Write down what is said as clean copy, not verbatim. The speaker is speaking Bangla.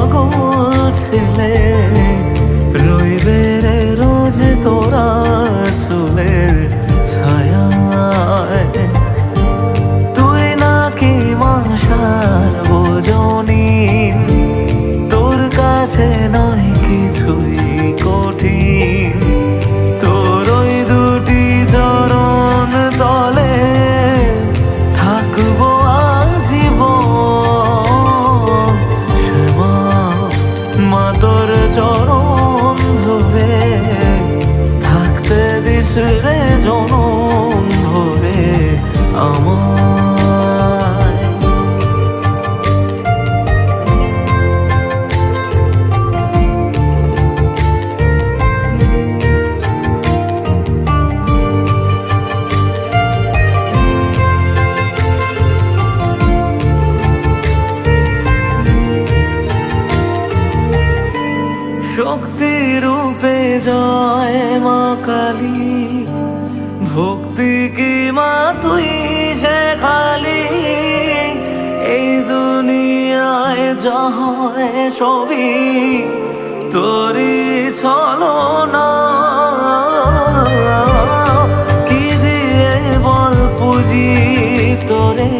পাগল ছেলে রইবে রে রোজ তোরা চুলের ছায়ায়। তুই নাকি মাসার বোঝনি, তোর কাছে নয় কিছুই কঠিন। তোর ওই দুটি চরণ তলে থাকবো আজীবন। শ্যামা মা তোর চরণ ধরে থাকতে দিস রে জনম ভরে আমায়। শক্তি রূপে জয় মা কালী, ভক্তি কি মা তুই সে খালি। এই দুনিয়ায় যা হয় সবই তোরই ছলনা। কি দিয়ে বল পুজি তোরে